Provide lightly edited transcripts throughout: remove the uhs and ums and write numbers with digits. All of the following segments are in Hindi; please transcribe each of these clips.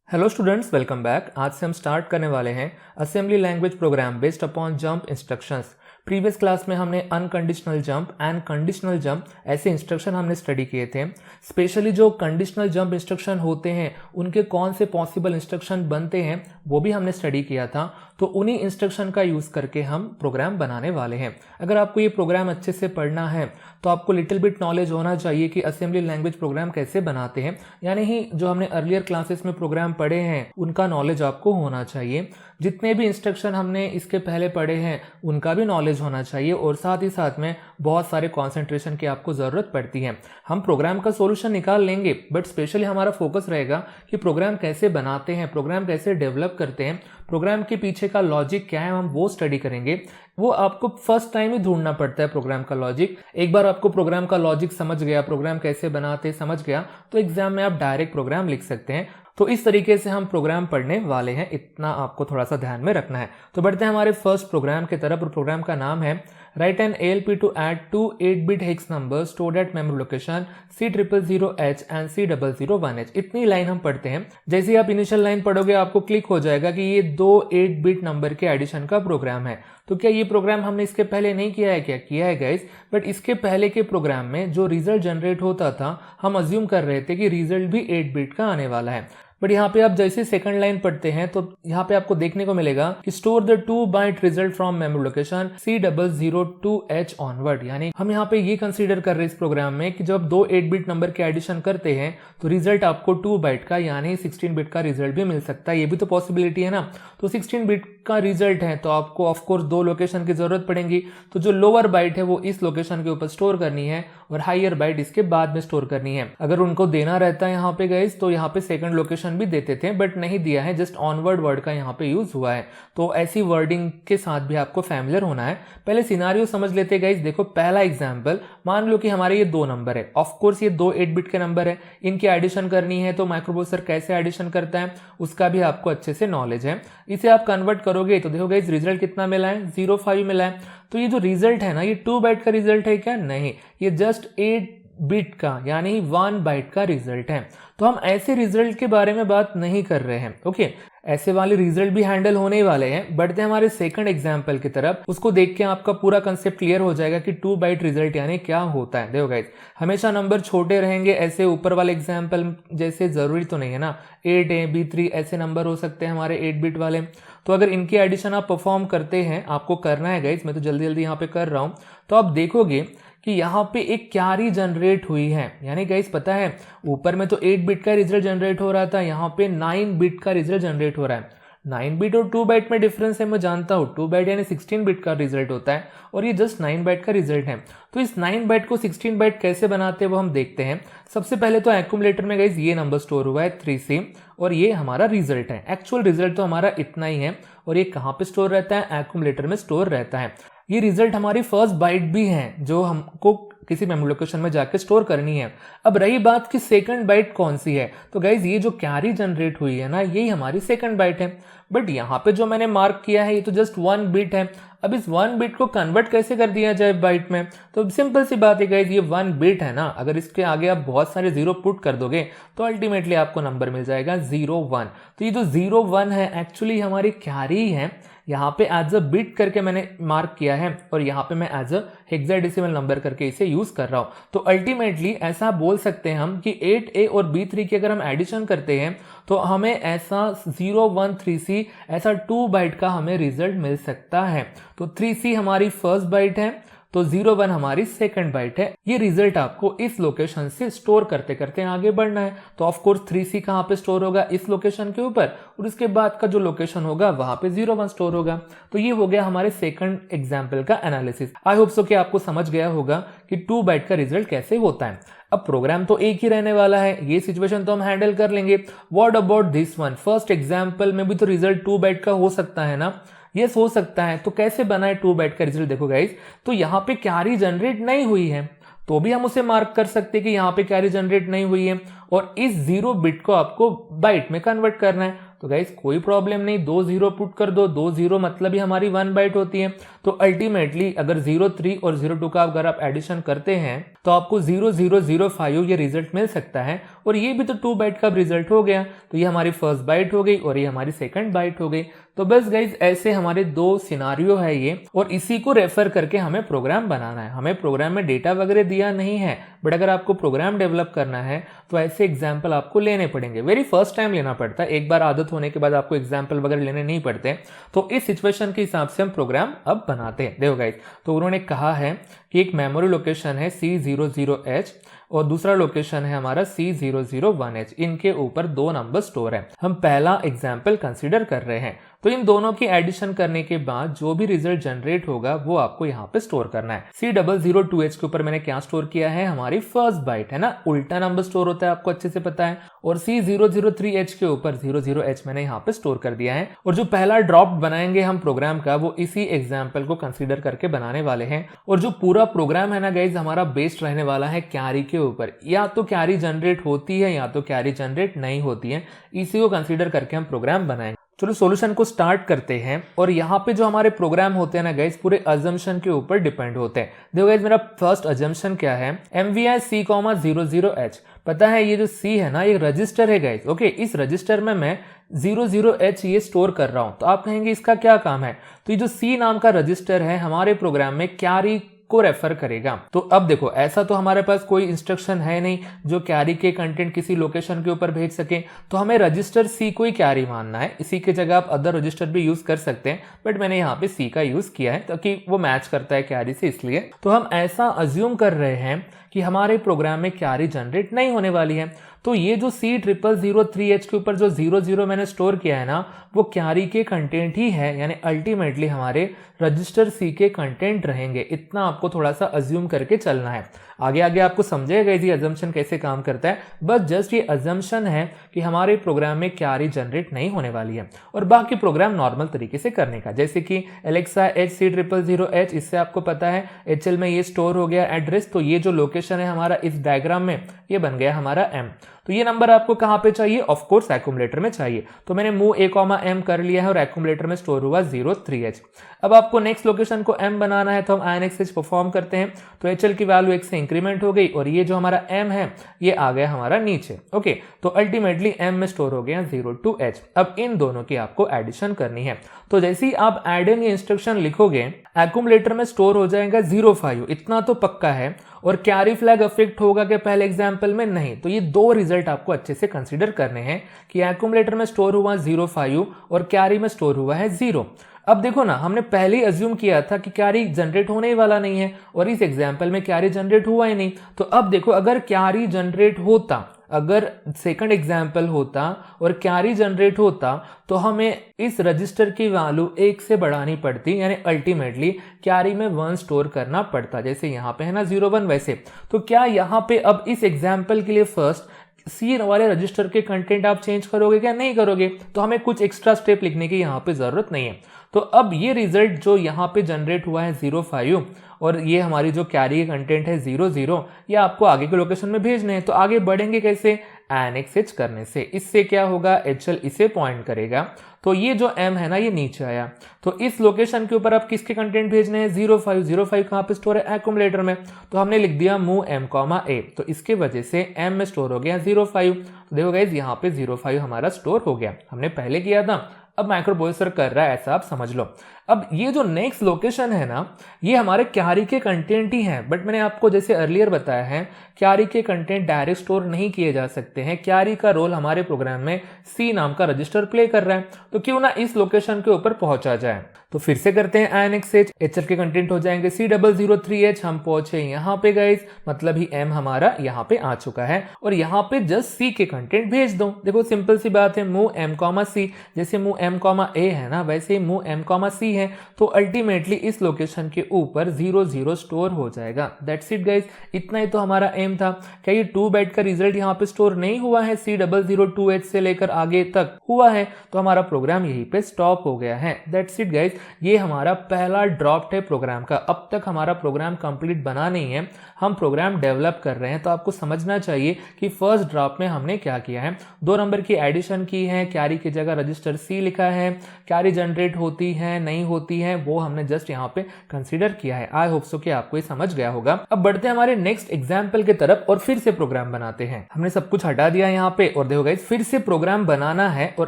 Hello students, welcome back. आज से हम स्टार्ट करने वाले हैं assembly language program based upon jump instructions. Previous class में हमने unconditional jump and conditional jump ऐसे इंस्ट्रक्शन हमने स्टडी किए थे। स्पेशली जो कंडीशनल जंप इंस्ट्रक्शन होते हैं उनके कौन से पॉसिबल इंस्ट्रक्शन बनते हैं वो भी हमने स्टडी किया था। तो उन्हीं इंस्ट्रक्शन का यूज़ करके हम प्रोग्राम बनाने वाले हैं। अगर आपको ये प्रोग्राम अच्छे से पढ़ना है तो आपको लिटिल बिट नॉलेज होना चाहिए कि असेंबली लैंग्वेज प्रोग्राम कैसे बनाते हैं, यानी ही जो हमने अर्लियर क्लासेस में प्रोग्राम पढ़े हैं उनका नॉलेज आपको होना चाहिए। जितने भी इंस्ट्रक्शन हमने इसके पहले पढ़े हैं उनका भी नॉलेज होना चाहिए और साथ ही साथ में बहुत सारे कॉन्सेंट्रेशन की आपको ज़रूरत पड़ती है। हम प्रोग्राम का सोल्यूशन निकाल लेंगे बट स्पेशली हमारा फोकस रहेगा कि प्रोग्राम कैसे बनाते हैं, प्रोग्राम कैसे डेवलप करते हैं, प्रोग्राम के पीछे का लॉजिक क्या है, हम वो स्टडी करेंगे। वो आपको फर्स्ट टाइम ही ढूंढना पड़ता है प्रोग्राम का लॉजिक। एक बार आपको प्रोग्राम का लॉजिक समझ गया, प्रोग्राम कैसे बनाते समझ गया, तो एग्जाम में आप डायरेक्ट प्रोग्राम लिख सकते हैं। तो इस तरीके से हम प्रोग्राम पढ़ने वाले हैं, इतना आपको थोड़ा सा ध्यान में रखना है। तो बढ़ते हैं हमारे फर्स्ट प्रोग्राम की तरफ। प्रोग्राम का नाम है write an ALP to add 2 8-bit hex number stored at memory location C000H and C001H। इतनी लाइन हम पढ़ते हैं। जैसे ही आप इनिशियल लाइन पढ़ोगे आपको क्लिक हो जाएगा कि ये 2 8-bit नंबर के एडिशन का प्रोग्राम है। तो क्या ये प्रोग्राम हमने इसके पहले नहीं किया है? क्या किया है गाइस, बट इसके पहले के प्रोग्राम में जो रिजल्ट जनरेट होता था हम अज्यूम कर रहे थे कि रिजल्ट भी 8-bit का आने वाला है। बट यहाँ पे आप जैसे सेकंड लाइन पढ़ते हैं तो यहाँ पे आपको देखने को मिलेगा कि store the 2-byte result from memory location C002H onward. यानी हम यहाँ पे ये कंसीडर कर रहे हैं इस प्रोग्राम में कि जब 2 8-bit नंबर के एडिशन करते हैं तो रिजल्ट आपको 2 byte का यानी 16-bit का रिजल्ट भी मिल सकता है। ये भी तो पॉसिबिलिटी है ना। तो 16-bit का रिजल्ट है तो आपको ऑफकोर्स 2 लोकेशन की जरूरत पड़ेगी। तो जो लोअर बाइट है वो इस लोकेशन के ऊपर स्टोर करनी है और हायर बाइट इसके बाद में स्टोर करनी है। अगर उनको देना रहता है यहाँ पे गाइस तो यहाँ पे सेकंड लोकेशन भी देते थे बट नहीं दिया है, जस्ट ऑनवर्ड वर्ड का यहाँ पे यूज हुआ है। तो ऐसी वर्डिंग के साथ भी आपको फैमिलियर होना है। पहले सिनारियो समझ लेते हैं गाइस। देखो पहला एग्जांपल, मान लो कि हमारे ये 2 नंबर है। ऑफ कोर्स ये 2 8-bit के नंबर है, इनकी एडिशन करनी है। तो माइक्रोप्रोसेसर कैसे एडिशन करता है उसका भी आपको अच्छे से नॉलेज है। इसे आप कन्वर्ट करोगे तो देखो गाइस रिजल्ट कितना मिला है, 0.5 मिला है। तो ये जो रिजल्ट है ना ये 2 byte का रिजल्ट है क्या? नहीं, ये जस्ट 8-bit का यानी 1 byte का रिजल्ट है। तो हम ऐसे रिजल्ट के बारे में बात नहीं कर रहे हैं। ओके, ऐसे वाले रिजल्ट भी हैंडल होने ही वाले हैं। बढ़ते हैं हमारे सेकंड एग्जांपल की तरफ। उसको देख के आपका पूरा कंसेप्ट क्लियर हो जाएगा कि 2 byte रिजल्ट यानी क्या होता है। देखो गाइस, हमेशा नंबर छोटे रहेंगे। ऐसे ऊपर वाले एग्जांपल जैसे जरूरी तो नहीं है ना, 8 B3 ऐसे नंबर हो सकते हैं हमारे 8-bit वाले। तो अगर इनकी एडिशन आप परफॉर्म करते हैं, आपको करना है गाइस, मैं तो जल्दी जल्दी यहाँ पे कर रहा हूँ, तो आप देखोगे कि यहाँ पे एक कैरी जनरेट हुई है। यानी गाइस पता है ऊपर में तो 8-bit का रिजल्ट जनरेट हो रहा था, यहाँ पे 9-bit का रिजल्ट जनरेट हो रहा है। 9-bit और 2 byte में डिफरेंस है, मैं जानता हूँ। 2 byte यानी 16-bit का रिजल्ट होता है और ये जस्ट 9 byte का रिजल्ट है। तो इस 9 byte को 16 byte कैसे बनाते हैं वो हम देखते हैं। सबसे पहले तो एक्यूमुलेटर में गाइस ये नंबर स्टोर हुआ है 3C और ये हमारा रिजल्ट है। एक्चुअल रिजल्ट तो हमारा इतना ही है और ये कहाँ पे स्टोर रहता है? एक्यूमुलेटर में स्टोर रहता है। ये रिजल्ट हमारी फर्स्ट बाइट भी है जो हमको किसी मेमोरी लोकेशन में जाके स्टोर करनी है। अब रही बात कि सेकंड बाइट कौन सी है, तो गाइज ये जो कैरी जनरेट हुई है ना यही हमारी सेकंड बाइट है। बट यहाँ पे जो मैंने मार्क किया है ये तो जस्ट 1 bit है। अब इस 1 bit को कन्वर्ट कैसे कर दिया जाए बाइट में? तो सिंपल सी बात है गाइज, ये 1 bit है ना, अगर इसके आगे आप बहुत सारे 0 पुट कर दोगे तो अल्टीमेटली आपको नंबर मिल जाएगा 0-1। तो ये जो 0-1 है एक्चुअली हमारी कैरी है। यहाँ पे एज अ बिट करके मैंने मार्क किया है और यहाँ पे मैं एज अ हेक्साडेसिमल नंबर करके इसे यूज कर रहा हूँ। तो अल्टीमेटली ऐसा बोल सकते हैं हम कि 8A और B3 की अगर हम एडिशन करते हैं तो हमें ऐसा 013C ऐसा 2 byte का हमें रिजल्ट मिल सकता है। तो 3C हमारी फर्स्ट बाइट है तो 0-1 हमारी सेकंड बाइट है। ये रिजल्ट आपको इस लोकेशन से स्टोर करते करते आगे बढ़ना है। तो ऑफ कोर्स 3C कहाँ पे स्टोर होगा? इस लोकेशन के ऊपर, और इसके बाद का जो लोकेशन होगा वहां पे 0-1 स्टोर होगा। तो ये हो गया हमारे सेकंड एग्जाम्पल का एनालिसिस। आई होप सो कि आपको समझ गया होगा कि 2 byte का रिजल्ट कैसे होता है। अब प्रोग्राम तो एक ही रहने वाला है, ये सिचुएशन तो हम हैंडल कर लेंगे। What about this one? First example में भी तो रिजल्ट 2 byte का हो सकता है ना? यस हो सकता है। तो कैसे बनाए 2 byte का रिजल्ट? देखो गाइस, तो यहाँ पे कैरी जनरेट नहीं हुई है तो भी हम उसे मार्क कर सकते हैं कि यहाँ पे कैरी जनरेट नहीं हुई है और इस 0 bit को आपको बाइट में कन्वर्ट करना है। तो गाइज कोई प्रॉब्लम नहीं, 2 0 पुट कर दो, 2 0 मतलब ही हमारी 1 बाइट होती है। तो अल्टीमेटली अगर 03 और 02 का अगर आप एडिशन करते हैं तो आपको 0005 ये रिजल्ट मिल सकता है, और ये भी तो 2 बाइट का रिजल्ट हो गया। तो ये हमारी फर्स्ट बाइट हो गई और ये हमारी सेकंड बाइट हो गई। तो बस गाइज ऐसे हमारे 2 सिनारियो है ये, और इसी को रेफर करके हमें प्रोग्राम बनाना है। हमें प्रोग्राम में डेटा वगैरह दिया नहीं है, बट अगर आपको प्रोग्राम डेवलप करना है तो ऐसे एग्जाम्पल आपको लेने पड़ेंगे। वेरी फर्स्ट टाइम लेना पड़ता है, एक बार आदत होने के बाद आपको एग्जाम्पल वगैरह लेने नहीं पड़ते। तो इस सिचुएशन के हिसाब से हम प्रोग्राम अब बनाते हैं। देखो गाइज, तो उन्होंने कहा है कि एक मेमोरी लोकेशन है C00H और दूसरा लोकेशन है हमारा C001H। इनके ऊपर 2 नंबर स्टोर है। हम पहला एग्जाम्पल कंसीडर कर रहे हैं। तो इन दोनों की एडिशन करने के बाद जो भी रिजल्ट जनरेट होगा वो आपको यहाँ पे स्टोर करना है। C002H के ऊपर मैंने क्या स्टोर किया है, हमारी फर्स्ट बाइट है ना, उल्टा नंबर स्टोर होता है, आपको अच्छे से पता है। और C003H के ऊपर 00H मैंने यहाँ पे स्टोर कर दिया है। और जो पहला ड्रॉप बनाएंगे हम प्रोग्राम का, वो इसी एग्जाम्पल को कंसिडर करके बनाने वाले हैं। और जो पूरा प्रोग्राम है ना गाइज, हमारा बेस्ड रहने वाला है कैरी के ऊपर। या तो कैरी जनरेट होती है या तो कैरी जनरेट नहीं होती है, इसी को कंसिडर करके हम प्रोग्राम बनाएंगे। चलो सॉल्यूशन को स्टार्ट करते हैं। और यहाँ पे जो हमारे प्रोग्राम होते हैं ना गाइज, पूरे अजम्पशन के ऊपर डिपेंड होते हैं। देखो गाइज, मेरा फर्स्ट अजम्पशन क्या है, MVI C,00H। पता है ये जो C है ना, ये रजिस्टर है गाइज। ओके, इस रजिस्टर में मैं 00H ये स्टोर कर रहा हूं। तो आप कहेंगे इसका क्या काम है, तो ये जो C नाम का रजिस्टर है हमारे प्रोग्राम में कैरी को रेफर करेगा। तो अब देखो, ऐसा तो हमारे पास कोई इंस्ट्रक्शन है नहीं जो कैरी के कंटेंट किसी लोकेशन के ऊपर भेज सके, तो हमें रजिस्टर C को ही कैरी मानना है। इसी के जगह आप अदर रजिस्टर भी यूज कर सकते हैं, बट मैंने यहाँ पे C का यूज किया है ताकि वो मैच करता है कैरी से, इसलिए। तो हम ऐसा अज्यूम कर रहे हैं कि हमारे प्रोग्राम में कैरी जनरेट नहीं होने वाली है। तो ये जो C0003H के ऊपर जो 00 मैंने स्टोर किया है ना, वो कैरी के कंटेंट ही है, यानी अल्टीमेटली हमारे रजिस्टर C के कंटेंट रहेंगे। इतना आपको थोड़ा सा अज्यूम करके चलना है। आगे आगे आपको समझेगा ये अजम्पशन कैसे काम करता है। बस जस्ट ये अजम्पशन है कि हमारे प्रोग्राम में कैरी जनरेट नहीं होने वाली है, और बाकी प्रोग्राम नॉर्मल तरीके से करने का। जैसे कि एलेक्सा H C000H, इससे आपको पता है HL में ये स्टोर हो गया एड्रेस। तो ये जो लोकेशन है हमारा इस डायग्राम में, ये बन गया हमारा M। तो ये नंबर आपको कहां पे चाहिए, ऑफ कोर्स एक्यूमुलेटर में चाहिए। तो मैंने मूव A,M कर लिया है और एक्यूमुलेटर में स्टोर हुआ 03H। अब आपको नेक्स्ट लोकेशन को M बनाना है, तो हम INXH परफॉर्म करते हैं। तो HL की वैल्यू 1 से इंक्रीमेंट हो गई और ये जो हमारा M है ये आ गया हमारा नीचे। ओके, तो अल्टीमेटली M में स्टोर हो गया 02H। अब इन दोनों की आपको एडिशन करनी है। तो जैसे ही आप एडिंग इंस्ट्रक्शन लिखोगे, एक्यूमुलेटर में स्टोर हो जाएगा 05, इतना तो पक्का है। और कैरी फ्लैग अफेक्ट होगा कि पहले एग्जाम्पल में नहीं। तो ये 2 रिजल्ट आपको अच्छे से कंसीडर करने हैं कि एक्यूमुलेटर में स्टोर हुआ 05 और कैरी में स्टोर हुआ है 0। अब देखो ना, हमने पहले ही अज्यूम किया था कि कैरी जनरेट होने ही वाला नहीं है, और इस एग्जाम्पल में कैरी जनरेट हुआ ही नहीं। तो अब देखो, अगर कैरी जनरेट होता, अगर सेकंड एग्जाम्पल होता और कैरी जनरेट होता, तो हमें इस रजिस्टर की वैल्यू 1 से बढ़ानी पड़ती, यानी अल्टीमेटली कैरी में 1 स्टोर करना पड़ता। जैसे यहाँ पे है ना 01, वैसे। तो क्या यहाँ पे अब इस एग्जाम्पल के लिए फर्स्ट C वाले रजिस्टर के कंटेंट आप चेंज करोगे क्या, नहीं करोगे। तो हमें कुछ एक्स्ट्रा स्टेप लिखने की यहाँ पे जरूरत नहीं है। तो अब ये रिजल्ट जो यहाँ पे जनरेट हुआ है 05 और ये हमारी जो कैरी का कंटेंट है 00, ये आपको आगे के लोकेशन में भेजने हैं। तो आगे बढ़ेंगे कैसे, INXH करने से। इससे क्या होगा, HL इसे पॉइंट करेगा। तो ये जो M है ना, ये नीचे आया। तो इस लोकेशन के ऊपर आप किसके कंटेंट भेजने हैं, 05। 05 कहाँ पे स्टोर है, एक्यूमुलेटर में। तो हमने लिख दिया मूव M, A। तो इसके वजह से M में स्टोर हो गया 05। तो देखो गाइस, यहाँ पे 05 हमारा स्टोर हो गया, हमने पहले किया था। अब माइक्रोप्रोसेसर कर रहा है, ऐसा आप समझ लो। अब ये जो नेक्स्ट लोकेशन है ना, ये हमारे कैरी के कंटेंट ही हैं। बट मैंने आपको जैसे अर्लियर बताया है, कैरी के कंटेंट डायरेक्ट स्टोर नहीं किए जा सकते हैं। कैरी का रोल हमारे प्रोग्राम में C नाम का रजिस्टर प्ले कर रहा है। तो क्यों ना इस लोकेशन के ऊपर पहुंचा जाए। तो फिर से करते हैं INXH। HL के कंटेंट हो जाएंगे C003H। हम पहुंचे यहाँ पे गाइस, मतलब ही M हमारा यहाँ पे आ चुका है, और यहाँ पे जस्ट C के कंटेंट भेज दो। देखो सिंपल सी बात है, मूव M, C। जैसे मूव M, A है ना, वैसे ही मूव M, C है। तो अल्टीमेटली इस लोकेशन के ऊपर 00 स्टोर हो जाएगा। दैट्स इट गाइस, इतना ही तो हमारा एम था। क्या ये 2 बाइट का रिजल्ट यहाँ पे स्टोर नहीं हुआ है, C002H से लेकर आगे तक हुआ है, तो हमारा प्रोग्राम यहीं पे स्टॉप हो गया है। That's it guys. ये हमारा पहला ड्राफ्ट है प्रोग्राम का। अब तक हमारा प्रोग्राम कंप्लीट बना नहीं है, हम प्रोग्राम डेवलप कर रहे हैं। तो आपको समझना चाहिए कि फर्स्ट ड्राफ्ट में हमने क्या किया है। 2 नंबर की एडिशन की है, कैरी की जगह रजिस्टर सी लिखा है, कैरी जनरेट होती है नहीं होती है वो हमने जस्ट यहाँ पे कंसीडर किया है। आई होप सो कि आपको ये समझ गया होगा। अब बढ़ते हैं हमारे नेक्स्ट एग्जाम्पल की तरफ और फिर से प्रोग्राम बनाते हैं। हमने सब कुछ हटा दिया यहाँ पे और देखो गाइस फिर से प्रोग्राम बनाना है और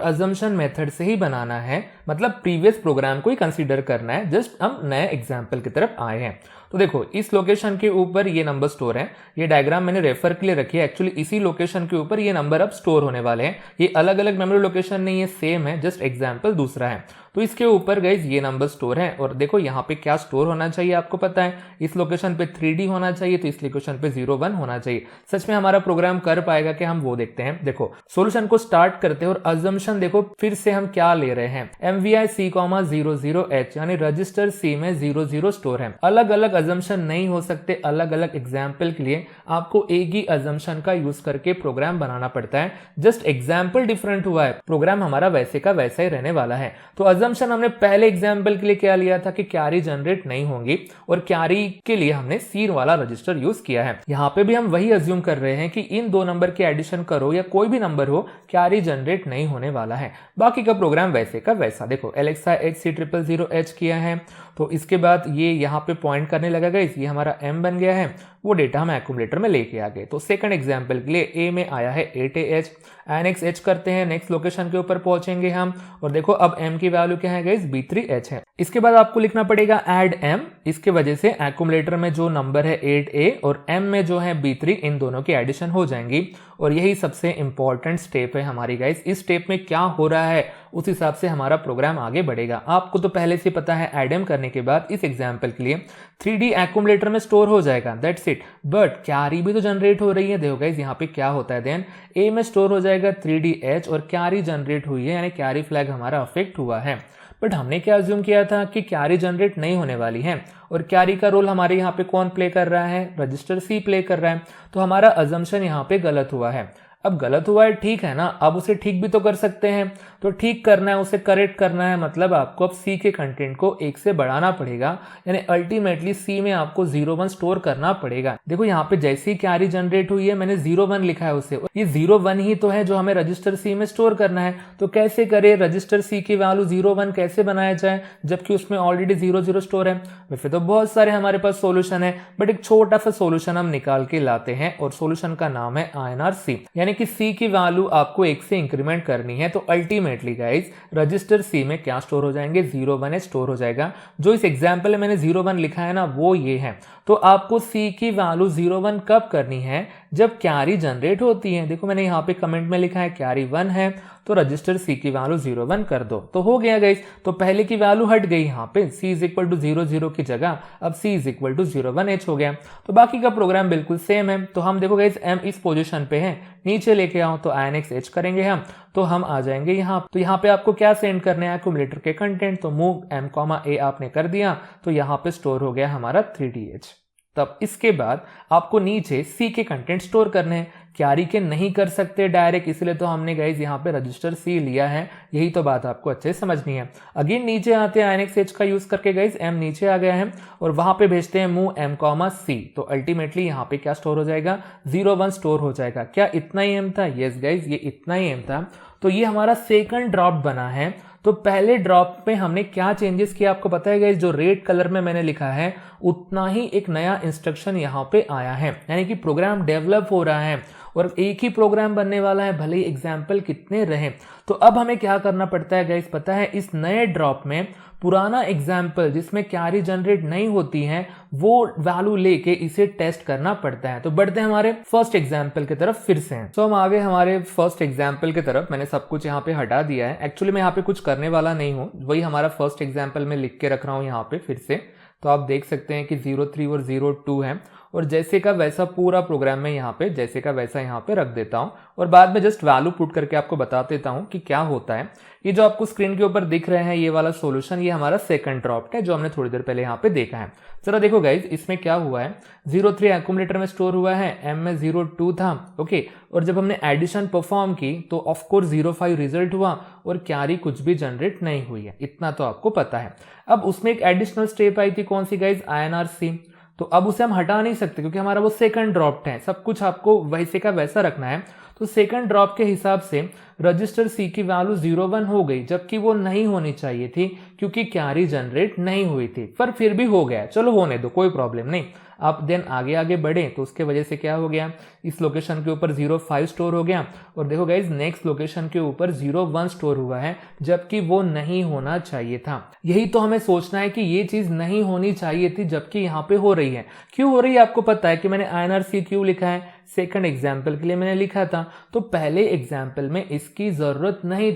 अजम्पशन मेथड से ही बनाना है, मतलब प्रीवियस प्रोग्राम को ही कंसीडर करना है। जस्ट हम नए एग्जाम्पल की तरफ आए हैं। तो देखो इस लोकेशन के ऊपर ये नंबर स्टोर है, ये डायग्राम मैंने रेफर के लिए रखी है। एक्चुअली इसी लोकेशन के ऊपर ये नंबर अब स्टोर होने वाले हैं। ये अलग अलग मेमोरी लोकेशन नहीं है, सेम है, जस्ट एग्जाम्पल दूसरा है। तो इसके ऊपर गाइस ये नंबर स्टोर है और देखो यहाँ पे क्या स्टोर होना चाहिए आपको पता है, इस लोकेशन पे 3D होना चाहिए, तो इस लोकेशन पे 01 होना चाहिए। सच में हमारा प्रोग्राम कर पाएगा कि हम वो देखते हैं। देखो सॉल्यूशन को स्टार्ट करते हैं और अजम्पशन देखो फिर से हम क्या ले रहे हैं, MVI C,00H यानी रजिस्टर C में 00 स्टोर है। अलग अलग अजम्पशन नहीं हो सकते, अलग अलग एग्जाम्पल के लिए आपको एक ही अजम्पशन का यूज करके प्रोग्राम बनाना पड़ता है। जस्ट एग्जाम्पल डिफरेंट हुआ है, प्रोग्राम हमारा वैसे का वैसा ही रहने वाला है। तो अजम्पशन हमने पहले एग्जाम्पल के लिए क्या लिया था कि कैरी जनरेट नहीं होंगी और कैरी के लिए हमने सी वाला रजिस्टर यूज किया है। यहाँ पे भी हम वही अज्यूम कर रहे हैं कि इन 2 नंबर की एडिशन करो या कोई भी नंबर हो, कैरी जनरेट नहीं होने वाला है। बाकी का प्रोग्राम वैसे का वैसा। देखो एलेक्सा HC000H किया है, तो इसके बाद ये यहाँ पे पॉइंट करने लगा गाइस, ये हमारा M बन गया है, वो डेटा हम एक्यूमुलेटर में लेके आ गए। तो सेकंड एग्जांपल के लिए A में आया है 8AH, एनेक्स H करते हैं, नेक्स्ट लोकेशन के ऊपर पहुंचेंगे हम और देखो अब M की वैल्यू क्या है गाइस, B3H है। इसके बाद आपको लिखना पड़ेगा ऐड M, इसके वजह से एक्यूमुलेटर में जो नंबर है 8A और M में जो है B3, इन दोनों की एडिशन हो जाएंगी और यही सबसे इंपॉर्टेंट स्टेप है हमारी गाइस। इस स्टेप में क्या हो रहा है उस हिसाब से हमारा प्रोग्राम आगे बढ़ेगा। आपको तो पहले से पता है ऐड M करने के बाद इस एग्जांपल के लिए 3D एक्यूमुलेटर में स्टोर हो जाएगा, दैट्स इट। बट कैरी भी तो जनरेट हो रही है। देखो गाइस यहाँ पे क्या होता है, देन A में स्टोर हो जाएगा 3DH और कैरी जनरेट हुई है, यानी कैरी फ्लैग हमारा अफेक्ट हुआ है। बट हमने क्या अज्यूम किया था कि कैरी जनरेट नहीं होने वाली है और कैरी का रोल हमारे यहाँ पे कौन प्ले कर रहा है, रजिस्टर C प्ले कर रहा है। तो हमारा अजम्पशन यहाँ पे गलत हुआ है। अब गलत हुआ है ठीक है ना, अब उसे ठीक भी तो कर सकते हैं। तो ठीक करना है, उसे करेक्ट करना है, मतलब आपको अब C के कंटेंट को 1 से बढ़ाना पड़ेगा, यानी अल्टीमेटली C में आपको 01 स्टोर करना पड़ेगा। देखो यहाँ पे जैसी कैरी जनरेट हुई है मैंने 01 लिखा है उसे, ये 01 ही तो है जो हमें रजिस्टर C में स्टोर करना है। तो कैसे करें, रजिस्टर C की वैल्यू 01 कैसे बनाया जाए जबकि उसमें ऑलरेडी 00 स्टोर है। वैसे तो बहुत सारे हमारे पास सोल्यूशन है, बट एक छोटा सा सोल्यूशन हम निकाल के लाते हैं और सोल्यूशन का नाम है INR C, यानी कि C की वैल्यू आपको 1 से इंक्रीमेंट करनी है। तो अल्टीमेटली गाइस रजिस्टर C में क्या स्टोर हो जाएंगे, 01 स्टोर हो जाएगा। जो इस एग्जांपल में मैंने 01 लिखा है ना वो ये है। तो आपको C की वैल्यू 01 कब करनी है, जब कैरी जनरेट होती है। देखो मैंने यहाँ पे कमेंट में लिखा है कैरी 1 है, तो रजिस्टर C की वैल्यू 01 कर दो, तो हो गया गाइस। तो पहले की वैल्यू हट गई यहाँ पे, C = 00 की जगह अब C = 01H हो गया। तो बाकी का प्रोग्राम बिल्कुल सेम है। तो हम देखो गाइस M इस पोजीशन पे है, नीचे लेके आओ तो INX H करेंगे हम, तो हम आ जाएंगे यहाँ। तो यहाँ पे आपको क्या सेंड करना है, एक्यूमुलेटर के कंटेंट। तो मूव M, A आपने कर दिया, तो यहाँ पे स्टोर हो गया हमारा 3DH। तब इसके बाद आपको नीचे C के कंटेंट स्टोर करने हैं, कैरी के नहीं कर सकते डायरेक्ट, इसलिए तो हमने गाइस यहाँ पे रजिस्टर C लिया है। यही तो बात आपको अच्छे से समझनी है। अगेन नीचे आते हैं, INX H का यूज करके गाइस M नीचे आ गया है और वहां पे भेजते हैं मूव M, C। तो अल्टीमेटली यहाँ पे क्या स्टोर हो जाएगा, 01 स्टोर हो जाएगा। क्या इतना ही M था? यस गाइस ये इतना ही M था। तो ये हमारा सेकंड ड्रॉप बना है। तो पहले ड्रॉप में हमने क्या चेंजेस किया आपको पता है गाइस, जो रेड कलर में मैंने लिखा है उतना ही एक नया इंस्ट्रक्शन यहाँ पे आया है, यानी कि प्रोग्राम डेवलप हो रहा है और एक ही प्रोग्राम बनने वाला है, भले ही एग्जाम्पल कितने रहे। तो अब हमें क्या करना पड़ता है गाइस पता है, इस नए ड्रॉप में पुराना एग्जाम्पल जिसमें कैरी जनरेट नहीं होती है वो वैल्यू लेके इसे टेस्ट करना पड़ता है। तो बढ़ते हैं हमारे फर्स्ट एग्जाम्पल की तरफ फिर से। तो हम आगे हमारे फर्स्ट एग्जाम्पल की तरफ, मैंने सब कुछ यहाँ पे हटा दिया है। एक्चुअली मैं यहाँ पे कुछ करने वाला नहीं हूँ, वही हमारा फर्स्ट एग्जाम्पल में लिख के रख रहा हूँ यहाँ पे फिर से। तो आप देख सकते हैं कि 03 और 02 है और जैसे का वैसा पूरा प्रोग्राम में यहाँ पे जैसे का वैसा यहाँ पे रख देता हूँ और बाद में जस्ट वैल्यू पुट करके आपको बता देता हूँ कि क्या होता है। ये जो आपको स्क्रीन के ऊपर दिख रहे हैं ये वाला सॉल्यूशन, ये हमारा सेकंड ड्रॉप्ट है जो हमने थोड़ी देर पहले यहाँ पे देखा है। जरा देखो गाइज, इसमें क्या हुआ है, 03 एक्यूमुलेटर में स्टोर हुआ है, एम में 02 था, ओके। और जब हमने एडिशन परफॉर्म की तो ऑफकोर्स 05 रिजल्ट हुआ और कैरी कुछ भी जनरेट नहीं हुई है, इतना तो आपको पता है। अब उसमें एक एडिशनल स्टेप आई थी, कौन सी गाइज, INRC। तो अब उसे हम हटा नहीं सकते क्योंकि हमारा वो सेकंड ड्रॉप्ट है, सब कुछ आपको वैसे का वैसा रखना है। तो सेकंड ड्रॉप के हिसाब से रजिस्टर सी की वैल्यू 01 हो गई, जबकि वो नहीं होनी चाहिए थी क्योंकि कैरी जनरेट नहीं हुई थी, पर फिर भी हो गया, चलो होने दो, कोई प्रॉब्लम नहीं। आप देन आगे आगे बढ़े तो उसके वजह से क्या हो गया, इस लोकेशन के ऊपर 05 स्टोर हो गया और देखो गाइज नेक्स्ट लोकेशन के ऊपर 01 स्टोर हुआ है, जबकि वो नहीं होना चाहिए था। यही तो हमें सोचना है कि ये चीज नहीं होनी चाहिए थी जबकि यहाँ पे हो रही है। क्यों हो रही है आपको पता है कि मैंने INRC क्यों लिखा है, सेकंड एग्जाम्पल के लिए मैंने लिखा था। तो पहले एग्जाम्पल में इसकी जरूरत नहीं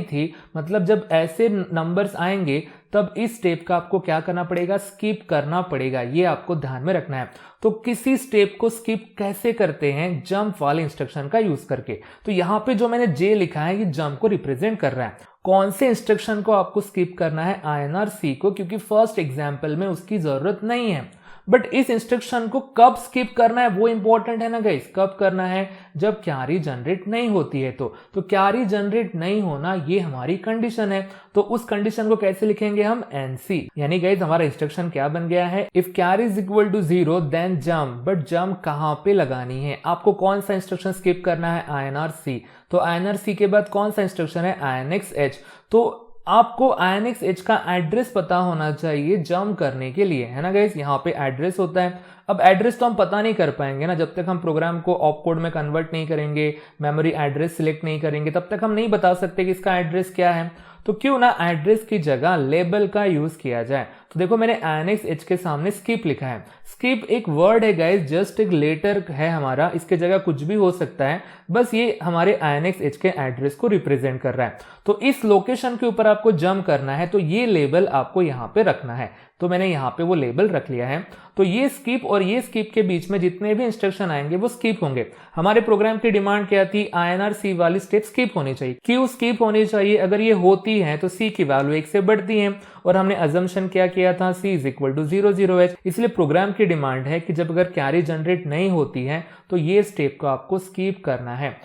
थी, मतलब जब ऐसे नंबर्स आएंगे तब इस स्टेप का आपको क्या करना पड़ेगा, स्किप करना पड़ेगा, ये आपको ध्यान में रखना है। तो किसी स्टेप को स्किप कैसे करते हैं, जंप वाले इंस्ट्रक्शन का यूज करके। तो यहाँ पे जो मैंने जे लिखा है ये जंप को रिप्रेजेंट कर रहा है। कौन से इंस्ट्रक्शन को आपको स्किप करना है, INRC को, क्योंकि फर्स्ट एग्जाम्पल में उसकी जरूरत नहीं है। बट इस इंस्ट्रक्शन को कब स्किप करना है वो इंपॉर्टेंट है ना गाइस, कब करना है, जब कैरी जनरेट नहीं होती है। तो कैरी जनरेट नहीं होना ये हमारी कंडीशन है। तो उस कंडीशन को कैसे लिखेंगे हम, NC, यानी गाइस हमारा इंस्ट्रक्शन क्या बन गया है, if carry is equal to 0 then jump. But jump कहां पे लगानी है, आपको कौन सा इंस्ट्रक्शन स्किप करना है, INRC। तो INRC के बाद कौन सा इंस्ट्रक्शन है, INXH। तो आपको INXH का एड्रेस पता होना चाहिए जंप करने के लिए, है ना गाइस, यहाँ पे एड्रेस होता है। अब एड्रेस तो हम पता नहीं कर पाएंगे ना, जब तक हम प्रोग्राम को ऑप कोड में कन्वर्ट नहीं करेंगे, मेमोरी एड्रेस सिलेक्ट नहीं करेंगे, तब तक हम नहीं बता सकते कि इसका एड्रेस क्या है। तो क्यों ना एड्रेस की जगह लेबल का यूज किया जाए। तो देखो मैंने INXH के सामने स्किप लिखा है। स्किप एक वर्ड है गाइस, जस्ट एक लेटर है हमारा, इसके जगह कुछ भी हो सकता है, बस ये हमारे INXH के एड्रेस को रिप्रेजेंट कर रहा है। तो इस लोकेशन के ऊपर आपको जंप करना है तो ये लेबल आपको यहाँ पे रखना है। तो मैंने यहाँ पे वो लेबल रख लिया है। तो ये स्किप और ये स्किप के बीच में जितने भी इंस्ट्रक्शन आएंगे वो स्किप होंगे। हमारे प्रोग्राम की डिमांड क्या थी, INRC वाली स्टेप स्किप होनी चाहिए। क्यों स्किप होनी चाहिए, अगर ये होती है तो C की वैल्यू 1 से बढ़ती है और हमने अजम्पशन क्या किया था, C is equal to 00H। इसलिए प्रोग्राम की डिमांड है कि जब अगर कैरी जनरेट नहीं होती है तो ये स्टेप को आपको स्किप करना है।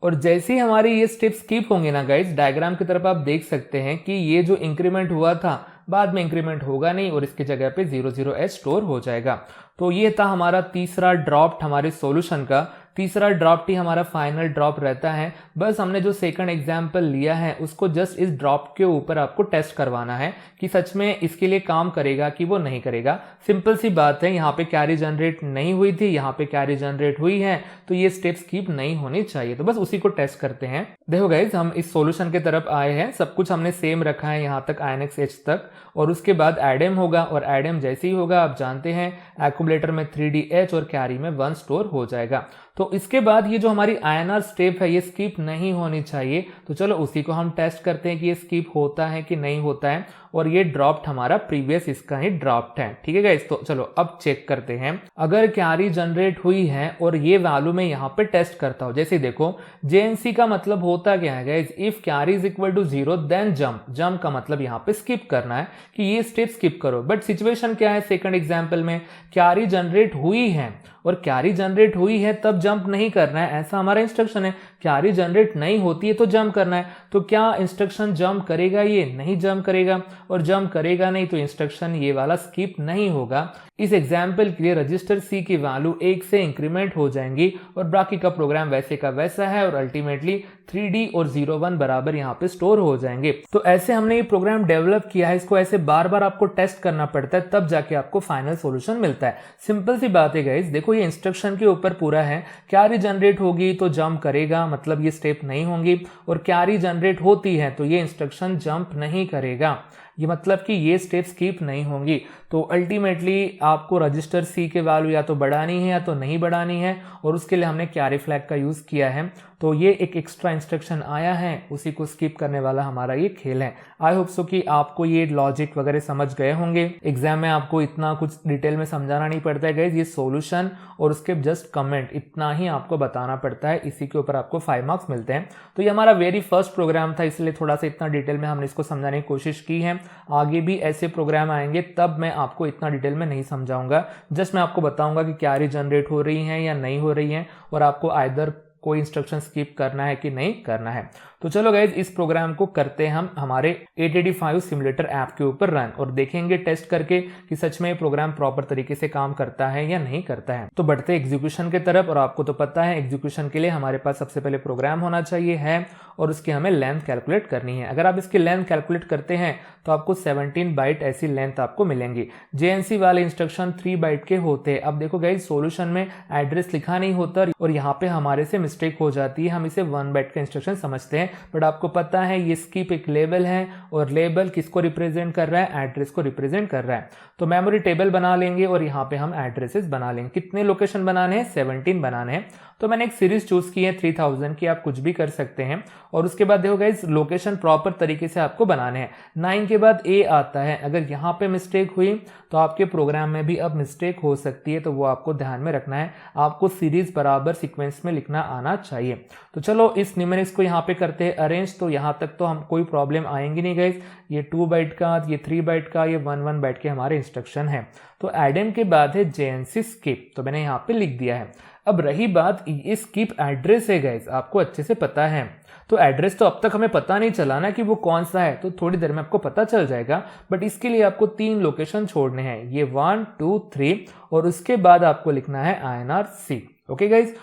और जैसे ही हमारे ये स्टेप स्किप होंगे ना गाइस, डायग्राम की तरफ आप देख सकते हैं कि ये जो इंक्रीमेंट हुआ था बाद में इंक्रीमेंट होगा नहीं और इसकी जगह पे 00H स्टोर हो जाएगा। तो ये था हमारा तीसरा ड्रॉप्ट हमारे सॉल्यूशन का। तीसरा ड्रॉप्ट ही हमारा फाइनल ड्रॉप रहता है। बस हमने जो सेकंड एग्जाम्पल लिया है उसको जस्ट इस ड्रॉप के ऊपर आपको टेस्ट करवाना है कि सच में इसके लिए काम करेगा कि वो नहीं करेगा। सिंपल सी बात है, यहाँ पे कैरी जनरेट नहीं हुई थी, यहाँ पे कैरी जनरेट हुई है, तो ये स्टेप स्किप नहीं होनी चाहिए। तो बस उसी को टेस्ट करते हैं। देखो गाइज, हम इस सॉल्यूशन की तरफ आए हैं, सब कुछ हमने सेम रखा है यहाँ तक INXH तक, और उसके बाद एडम होगा, और एडम जैसे ही होगा आप जानते हैं एक्यूमुलेटर में 3DH और कैरी में 1 स्टोर हो जाएगा। तो इसके बाद ये जो हमारी INR स्टेप है ये स्किप नहीं होनी चाहिए। तो चलो उसी को हम टेस्ट करते हैं कि ये स्किप होता है कि नहीं होता है, और ये ड्रॉप्ट हमारा प्रीवियस इसका ही ड्रॉप्ट है। ठीक है गाइस, तो चलो अब चेक करते हैं। अगर कैरी जनरेट हुई है और ये वैल्यू में यहाँ पे टेस्ट करता हूँ, जैसे देखो JNC का मतलब होता क्या है guys, if carry is equal to 0 then jump. Jump का मतलब यहाँ पे स्किप करना है कि ये स्टेप स्किप करो। बट सिचुएशन क्या है, सेकंड एग्जाम्पल में कैरी जनरेट हुई है, और कैरी जनरेट हुई है तब जंप नहीं करना है, ऐसा हमारा इंस्ट्रक्शन है। कैरी जनरेट नहीं होती है तो जंप करना है। तो क्या इंस्ट्रक्शन जंप करेगा, ये नहीं जंप करेगा, और जंप करेगा नहीं तो इंस्ट्रक्शन ये वाला स्किप नहीं होगा। इस एग्जाम्पल के लिए रजिस्टर C की वैल्यू 1 से इंक्रीमेंट हो जाएंगी और बाकी का प्रोग्राम वैसे का वैसा है, और अल्टीमेटली 3D और 01 बराबर यहाँ पे स्टोर हो जाएंगे। तो ऐसे हमने ये प्रोग्राम डेवलप किया है, इसको ऐसे बार बार आपको टेस्ट करना पड़ता है, तब जाके आपको फाइनल सॉल्यूशन मिलता है। सिंपल सी बात है गाइस, देखो ये इंस्ट्रक्शन के ऊपर पूरा है, कैरी जनरेट होगी तो जंप करेगा, मतलब ये स्टेप नहीं होंगी, और कैरी जनरेट होती है तो ये इंस्ट्रक्शन जंप नहीं करेगा। ये मतलब कि ये स्टेप स्किप नहीं होंगी। तो अल्टीमेटली आपको रजिस्टर सी के वैल्यू या तो बढ़ानी है या तो नहीं बढ़ानी है, और उसके लिए हमने कैरी फ्लैग का यूज़ किया है। तो ये एक एक्स्ट्रा इंस्ट्रक्शन आया है, उसी को स्किप करने वाला हमारा ये खेल है। आई होप सो कि आपको ये लॉजिक वगैरह समझ गए होंगे। एग्जाम में आपको इतना कुछ डिटेल में समझाना नहीं पड़ता है गाइज, ये सॉल्यूशन और उसके जस्ट कमेंट इतना ही आपको बताना पड़ता है, इसी के ऊपर आपको 5 मार्क्स मिलते हैं। तो ये हमारा वेरी फर्स्ट प्रोग्राम था, इसलिए थोड़ा सा इतना डिटेल में हमने इसको समझाने की कोशिश की है। आगे भी ऐसे प्रोग्राम आएंगे तब मैं आपको इतना डिटेल में नहीं समझाऊंगा, जस्ट मैं आपको बताऊंगा कि कैरी जनरेट हो रही है या नहीं हो रही है, और आपको आइदर कोई इंस्ट्रक्शन स्किप करना है कि नहीं करना है। तो चलो गाइज, इस प्रोग्राम को करते हैं हम हमारे 885 सिमुलेटर ऐप के ऊपर रन, और देखेंगे टेस्ट करके कि सच में प्रोग्राम प्रॉपर तरीके से काम करता है या नहीं करता है। तो बढ़ते एग्जीक्यूशन की तरफ, और आपको तो पता है एग्जीक्यूशन के लिए हमारे पास सबसे पहले प्रोग्राम होना चाहिए है, और उसकी हमें लेंथ कैलकुलेट करनी है। अगर आप इसकी लेंथ कैलकुलेट करते हैं तो आपको 17 बाइट ऐसी लेंथ आपको मिलेंगी। जेएनसी वाले इंस्ट्रक्शन 3 बाइट के होते हैं। अब देखो गाइज, सॉल्यूशन में एड्रेस लिखा नहीं होता, और यहाँ पे हमारे से मिस्टेक हो जाती है, हम इसे 1 बाइट का इंस्ट्रक्शन समझते हैं, बट आपको पता है ये स्किप एक लेबल है, और लेबल किसको रिप्रेजेंट कर रहा है, एड्रेस को रिप्रेजेंट कर रहा है। तो मेमोरी टेबल बना लेंगे, और यहाँ पे हम एड्रेसेस बना लेंगे। कितने लोकेशन बनाने हैं, 17 बनाने हैं। तो मैंने एक सीरीज चूज की है 3000 की, आप कुछ भी कर सकते हैं। और उसके बाद देखो गाइस, लोकेशन प्रॉपर तरीके से आपको बनाने हैं। 9 के बाद ए आता है, अगर यहाँ पे मिस्टेक हुई तो आपके प्रोग्राम में भी अब मिस्टेक हो सकती है, तो वो आपको ध्यान में रखना है। आपको सीरीज बराबर सीक्वेंस में लिखना आना चाहिए। तो चलो इस न्यूमेरिक्स को यहाँ पे करते हैं अरेंज। तो यहाँ तक तो हम कोई प्रॉब्लम आएंगी नहीं गाइस। ये 2 बाइट का, ये 3 बाइट का, ये 1 बाइट के हमारे इंस्ट्रक्शन है। तो एडन के बाद है जेएनसी स्किप, तो मैंने यहाँ पे लिख दिया है। अब रही बात ये स्किप एड्रेस है गाइस, आपको अच्छे से पता है। तो एड्रेस तो अब तक हमें पता नहीं चला ना कि वो कौन सा है, तो थोड़ी देर में आपको पता चल जाएगा। बट इसके लिए आपको 3 लोकेशन छोड़ने हैं, ये 1 2 3, और उसके बाद आपको लिखना है INRC। ओके गाइज,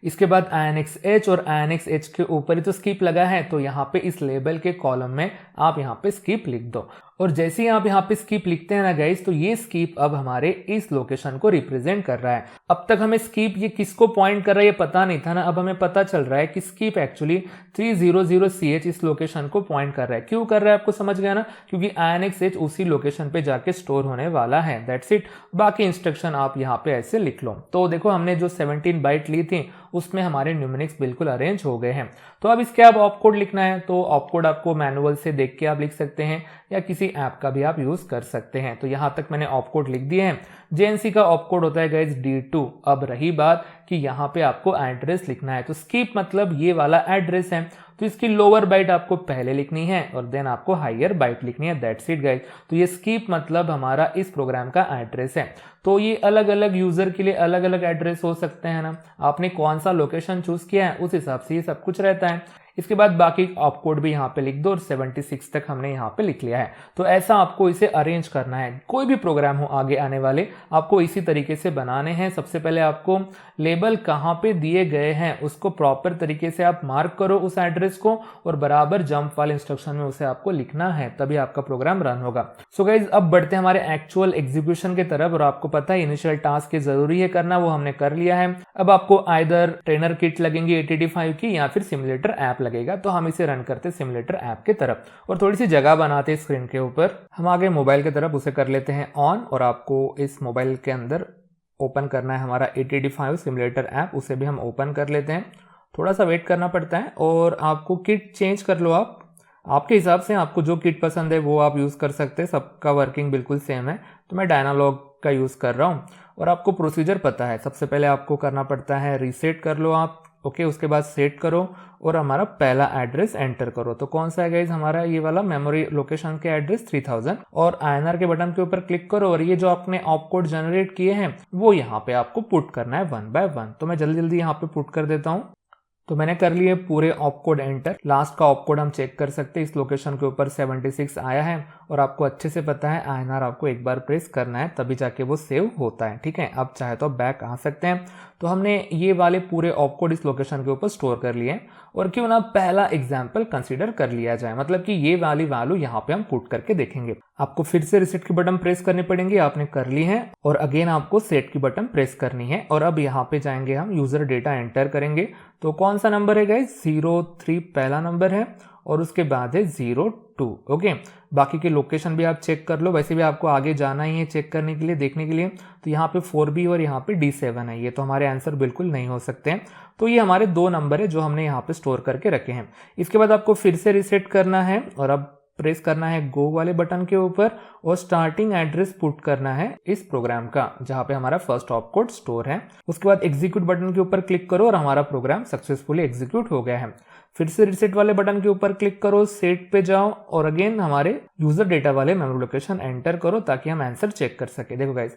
इसके बाद INXH, और INXH के ऊपर ही तो स्किप लगा है, तो यहाँ पे इस लेबल के कॉलम में आप यहाँ पे स्किप लिख दो। और जैसे ही आप यहाँ पे स्किप लिखते हैं ना गाइस, तो ये स्किप अब हमारे इस लोकेशन को रिप्रेजेंट कर रहा है। अब तक हमें स्किप ये किसको पॉइंट कर रहा है ये पता नहीं था ना, अब हमें पता चल रहा है कि स्किप एक्चुअली 300CH इस लोकेशन को पॉइंट कर रहा है। क्यों कर रहा है आपको समझ गया ना, क्योंकि INXH उसी लोकेशन पे जाके स्टोर होने वाला है। That's it. बाकी इंस्ट्रक्शन आप यहाँ पे ऐसे लिख लो। तो देखो हमने जो 17 बाइट ली थी उसमें हमारे न्यूमेरिक्स बिल्कुल अरेंज हो गए हैं। तो अब इसके अब ऑपकोड लिखना है, तो ऑपकोड आपको मैनुअल से देख के आप लिख सकते हैं, या किसी ऐप का भी आप यूज कर सकते हैं। तो यहां तक मैंने ऑपकोड लिख दिए हैं। जेएनसी का ऑपकोड होता है गाइस D2। अब रही बात कि यहाँ पे आपको एड्रेस लिखना है, तो स्किप मतलब ये वाला एड्रेस है, तो इसकी लोअर बाइट आपको पहले लिखनी है और देन आपको हायर बाइट लिखनी है। That's it guys. तो ये स्किप मतलब हमारा इस प्रोग्राम का एड्रेस है। तो ये अलग अलग यूजर के लिए अलग अलग एड्रेस हो सकते हैं ना, आपने कौन सा लोकेशन चूज किया है उस हिसाब से ये सब कुछ रहता है। इसके बाद बाकी ऑपकोड भी यहाँ पे लिख दो, और 76 तक हमने यहाँ पे लिख लिया है। तो ऐसा आपको इसे अरेंज करना है। कोई भी प्रोग्राम हो आगे आने वाले आपको इसी तरीके से बनाने हैं। सबसे पहले आपको लेबल कहाँ पे दिए गए हैं उसको प्रॉपर तरीके से आप मार्क करो उस एड्रेस को, और बराबर जंप वाले इंस्ट्रक्शन में उसे आपको लिखना है, तभी आपका प्रोग्राम रन होगा। सो गाइज, अब बढ़ते हैं हमारे एक्चुअल एग्जीक्यूशन की तरफ। और आपको पता है इनिशियल टास्क की जरूरी है करना, वो हमने कर लिया है। अब आपको आइदर ट्रेनर किट लगेंगी 885 की, या फिर सिमुलेटर ऐप लगेगा। तो हम इसे रन करते सिमुलेटर ऐप की तरफ, और थोड़ी सी जगह बनाते स्क्रीन के ऊपर। हम आगे मोबाइल की तरफ उसे कर लेते हैं ऑन, और आपको इस मोबाइल के अंदर ओपन करना है हमारा 885 सिमुलेटर ऐप, उसे भी हम ओपन कर लेते हैं। थोड़ा सा वेट करना पड़ता है, और आपको किट चेंज कर लो आप आपके हिसाब से। आपको जो किट पसंद है वो आप यूज़ कर सकते हैं, सबका वर्किंग बिल्कुल सेम है। तो मैं डायनालॉग का यूज़ कर रहा हूँ। और आपको प्रोसीजर पता है, सबसे पहले आपको करना पड़ता है रीसेट कर लो आप। ओके, उसके बाद सेट करो और हमारा पहला एड्रेस एंटर करो। तो कौन सा है गाइज, हमारा ये वाला मेमोरी लोकेशन के एड्रेस 3000, और INR के बटन के ऊपर क्लिक करो, और ये जो आपने ऑपकोड जनरेट किए हैं वो यहाँ पे आपको पुट करना है 1 by 1। तो मैं जल्दी जल्दी यहाँ पे पुट कर देता हूँ। तो मैंने कर लिए पूरे ऑपकोड एंटर। लास्ट का ऑपकोड हम चेक कर सकते हैं, इस लोकेशन के ऊपर 76 आया है, और आपको अच्छे से पता है INR आपको एक बार प्रेस करना है तभी जाके वो सेव होता है। ठीक है, अब चाहे तो बैक आ सकते हैं। तो हमने ये वाले पूरे ऑपकोड इस लोकेशन के ऊपर स्टोर कर लिए, और क्यों ना पहला एग्जाम्पल कंसीडर कर लिया जाए, मतलब कि ये वाली वैल्यू यहाँ पे हम पुट करके देखेंगे। आपको फिर से रिसेट की बटन प्रेस करनी पड़ेंगे, आपने कर ली है, और अगेन आपको सेट की बटन प्रेस करनी है। और अब यहाँ पे जाएंगे हम यूजर डेटा एंटर करेंगे। तो कौन सा नंबर है गाइस, 03 पहला नंबर है, और उसके बाद है 02। ओके, बाकी के लोकेशन भी आप चेक कर लो, वैसे भी आपको आगे जाना ही है चेक करने के लिए, देखने के लिए। तो यहाँ पे 4B और यहाँ पे D7 है, ये तो हमारे आंसर बिल्कुल नहीं हो सकते हैं। तो ये हमारे 2 नंबर है जो हमने यहाँ पे स्टोर करके रखे हैं। इसके बाद आपको फिर से रिसेट करना है और अब प्रेस करना है गो वाले बटन के ऊपर और स्टार्टिंग एड्रेस पुट करना है इस प्रोग्राम का जहां पे हमारा फर्स्ट ऑपकोड स्टोर है। उसके बाद एग्जीक्यूट बटन के ऊपर क्लिक करो और हमारा प्रोग्राम सक्सेसफुली एग्जीक्यूट हो गया है। फिर से रिसेट वाले बटन के ऊपर क्लिक करो, सेट पे जाओ और अगेन हमारे यूजर डेटा वाले मेमोरी लोकेशन एंटर करो ताकि हम आंसर चेक कर सके। देखो गाइस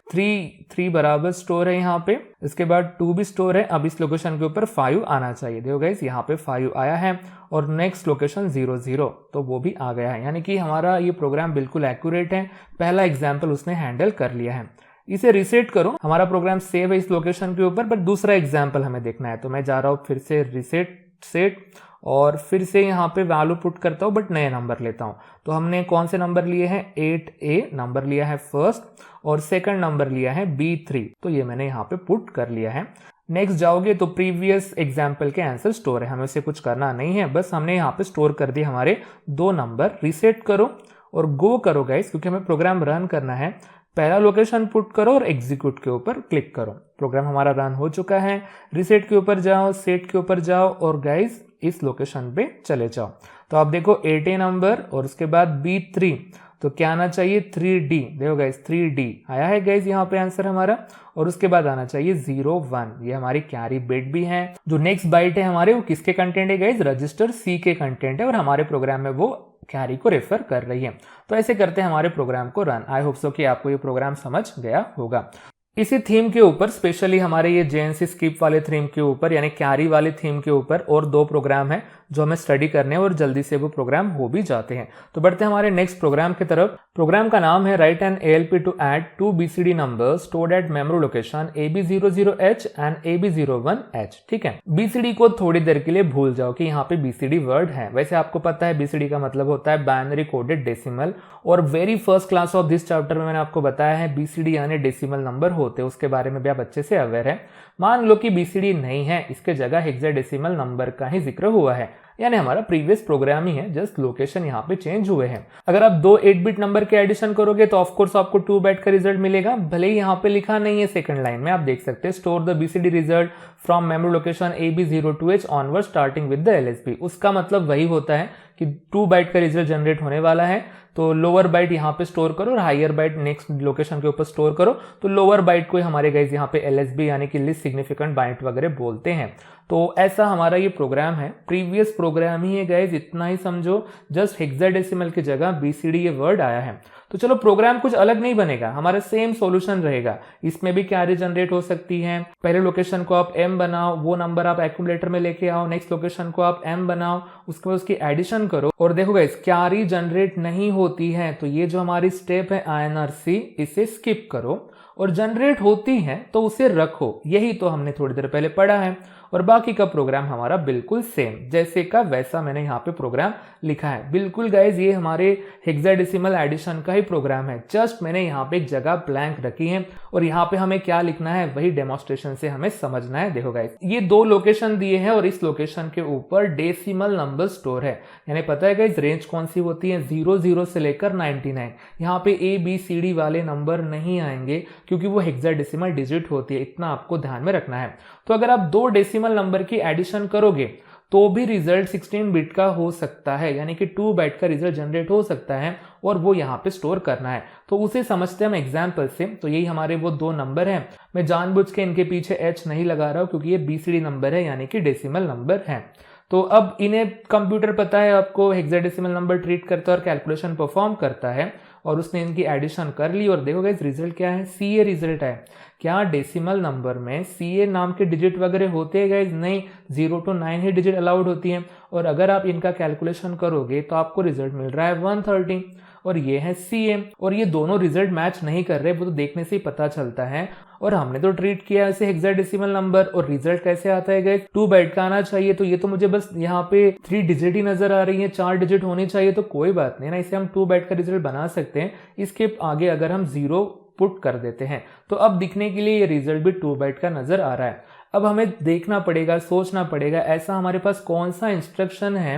3 बराबर स्टोर है यहाँ पे, इसके बाद 2 भी स्टोर है। अब इस लोकेशन के ऊपर 5 आना चाहिए। देखो गाइस यहाँ पे 5 आया है और नेक्स्ट लोकेशन 00 तो वो भी आ गया है, यानी कि हमारा ये प्रोग्राम बिल्कुल एक्यूरेट है। पहला एग्जाम्पल उसने हैंडल कर लिया है। इसे रिसेट करो, हमारा प्रोग्राम सेव है इस लोकेशन के ऊपर, बट दूसरा एग्जाम्पल हमें देखना है। तो मैं जा रहा हूँ फिर से रिसेट सेट और फिर से यहाँ पे वैल्यू पुट करता हूँ बट नए नंबर लेता हूँ। तो हमने कौन से नंबर लिए हैं, 8A नंबर लिया है फर्स्ट और सेकंड नंबर लिया है B3। तो ये मैंने यहाँ पे पुट कर लिया है। नेक्स्ट जाओगे तो प्रीवियस एग्जाम्पल के आंसर स्टोर है, हमें उसे कुछ करना नहीं है, बस हमने यहाँ पे स्टोर कर दिए हमारे 2 नंबर। रिसेट करो और गो करो गाइस, क्योंकि हमें प्रोग्राम रन करना है। पहला लोकेशन पुट करो और एग्जीक्यूट के ऊपर क्लिक करो। प्रोग्राम हमारा रन हो चुका है। रिसेट के ऊपर जाओ, सेट के ऊपर जाओ और गाइस इस लोकेशन पे चले जाओ। तो आप देखो 8A नंबर और उसके बाद B3, तो क्या आना चाहिए 3D। देखो गाइस 3D आया है गाइस यहाँ पे आंसर हमारा, और उसके बाद आना चाहिए 01। ये हमारी कैरी बिट भी है। जो नेक्स्ट बाइट है हमारे वो किसके कंटेंट है गाइस, रजिस्टर C के कंटेंट है और हमारे प्रोग्राम में वो कैरी को रेफर कर रही है। तो ऐसे करते हैं हमारे प्रोग्राम को रन। आई होप सो कि आपको ये प्रोग्राम समझ गया होगा। इसी थीम के ऊपर स्पेशली हमारे ये JNC स्किप वाले थीम के ऊपर यानी कैरी वाले थीम के ऊपर और 2 प्रोग्राम है जो हमें स्टडी करने हैं और जल्दी से वो प्रोग्राम हो भी जाते हैं। तो बढ़ते हैं हमारे नेक्स्ट प्रोग्राम की तरफ। प्रोग्राम का नाम है write an ALP to add 2 BCD numbers stored at memory location AB00H and AB01H। ठीक है, BCD को थोड़ी देर के लिए भूल जाओ कि यहाँ पे BCD वर्ड है। वैसे आपको पता है BCD का मतलब होता है बाइनरी कोडेड डेसिमल, और very first class of this chapter में मैंने आपको बताया है BCD यानी डेसिमल नंबर होते हैं, उसके बारे में भी आप अच्छे से अवेयर है। मान लो कि BCD नहीं है, इसके जगह हेक्साडेसिमल नंबर का ही जिक्र हुआ है, यानी हमारा प्रीवियस प्रोग्राम ही है, जस्ट लोकेशन यहाँ पे चेंज हुए हैं। अगर आप 2 8-बिट नंबर के एडिशन करोगे तो ऑफकोर्स आपको 2 बाइट का रिजल्ट मिलेगा। भले ही यहाँ पे लिखा नहीं है सेकंड लाइन में, आप देख सकते हैं store the BCD result from memory location AB02H onward starting with the LSB। उसका मतलब वही होता है कि 2 बाइट का रिजल्ट जनरेट होने वाला है, तो लोअर बाइट यहाँ पे स्टोर करो और हायर बाइट नेक्स्ट लोकेशन के ऊपर स्टोर करो। तो लोअर बाइट को हमारे गाइस यहाँ पे LSB यानी कि लिस्ट सिग्निफिकेंट बाइट वगैरह बोलते हैं। तो ऐसा हमारा ये प्रोग्राम है, प्रीवियस प्रोग्राम ही है गाइस, इतना ही समझो। जस्ट हेक्साडेसिमल की जगह BCD ये वर्ड आया है। तो चलो प्रोग्राम कुछ अलग नहीं बनेगा, हमारा सेम सॉल्यूशन रहेगा। इसमें भी कैरी जनरेट हो सकती है। पहले लोकेशन को आप M बनाओ, वो नंबर आप एक्यूमुलेटर में लेके आओ, नेक्स्ट लोकेशन को आप M बनाओ, उसके बाद उसकी एडिशन करो और देखो गाइस कैरी जनरेट नहीं होती है तो ये जो हमारी स्टेप है INRC इसे स्किप करो, और जनरेट होती है तो उसे रखो। यही तो हमने थोड़ी देर पहले पढ़ा है, और बाकी का प्रोग्राम हमारा बिल्कुल सेम जैसे का वैसा मैंने यहाँ पे प्रोग्राम लिखा है। बिल्कुल गाइज ये हमारे हेक्साडेसिमल एडिशन का ही प्रोग्राम है, जस्ट मैंने यहाँ पे एक जगह ब्लैंक रखी है और यहाँ पे हमें क्या लिखना है वही डेमोन्स्ट्रेशन से हमें समझना है। देखो गाइज ये 2 लोकेशन दिए हैं और इस लोकेशन के ऊपर डेसिमल नंबर स्टोर है, यानी पता है गाइज रेंज कौन सी होती है 00 से लेकर 99। यहाँ पे ABCD वाले नंबर नहीं आएंगे क्योंकि वो हेक्साडेसिमल डिजिट होती है, इतना आपको ध्यान में रखना है। तो अगर आप 2 डेसिमल नंबर की एडिशन करोगे तो भी रिजल्ट 16 बिट का हो सकता है, यानी कि 2 बाइट का रिजल्ट जनरेट हो सकता है और वो यहाँ पे स्टोर करना है। तो उसे समझते हैं हम एग्जाम्पल से। तो यही हमारे वो 2 नंबर हैं। मैं जानबूझ के इनके पीछे H नहीं लगा रहा हूँ क्योंकि ये BCD नंबर है यानी कि डेसिमल नंबर है। तो अब इन्हें कंप्यूटर पता है आपको हेक्साडेसिमल नंबर ट्रीट करता है और कैलकुलेशन परफॉर्म करता है, और उसने इनकी एडिशन कर ली और देखो गाइस रिजल्ट क्या है, CA रिजल्ट है। क्या डेसिमल नंबर में CA नाम के डिजिट वगैरह होते हैं गाइस? नहीं, 0 to 9 ही डिजिट अलाउड होती है। और अगर आप इनका कैलकुलेशन करोगे तो आपको रिजल्ट मिल रहा है 130 और ये है CA, और ये दोनों रिजल्ट मैच नहीं कर रहे, वो तो देखने से ही पता चलता है। और हमने तो ट्रीट किया इसे हेक्साडेसिमल नंबर, और रिजल्ट कैसे आता है गाइस 2 बाइट का आना चाहिए। तो ये तो मुझे बस यहाँ पे 3 डिजिट ही नजर आ रही है, 4 डिजिट होनी चाहिए, तो कोई बात नहीं ना, इसे हम 2 बाइट का रिजल्ट बना सकते हैं। इसके आगे अगर हम 0 पुट कर देते हैं तो अब दिखने के लिए ये रिजल्ट भी 2 बाइट का नजर आ रहा है। अब हमें देखना पड़ेगा, सोचना पड़ेगा ऐसा हमारे पास कौन सा इंस्ट्रक्शन है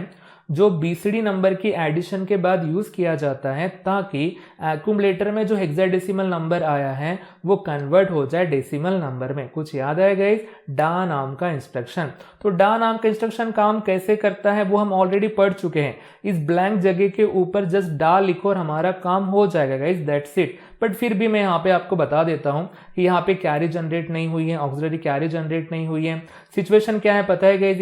जो बीसीडी नंबर की एडिशन के बाद यूज किया जाता है ताकि एक्यूमुलेटर में जो हेक्साडेसिमल नंबर आया है वो कन्वर्ट हो जाए डेसिमल नंबर में। कुछ याद आया गाइस? डा नाम का इंस्ट्रक्शन। तो डा नाम का इंस्ट्रक्शन काम कैसे करता है वो हम ऑलरेडी पढ़ चुके हैं। इस ब्लैंक जगह के ऊपर जस्ट डा लिखो और हमारा काम हो जाएगा गाइस, दैट्स इट। बट फिर भी मैं यहाँ पे आपको बता देता हूँ कि यहाँ पे कैरी जनरेट नहीं हुई है, ऑक्सिलरी कैरी जनरेट नहीं हुई है। सिचुएशन क्या है पता है गाइस?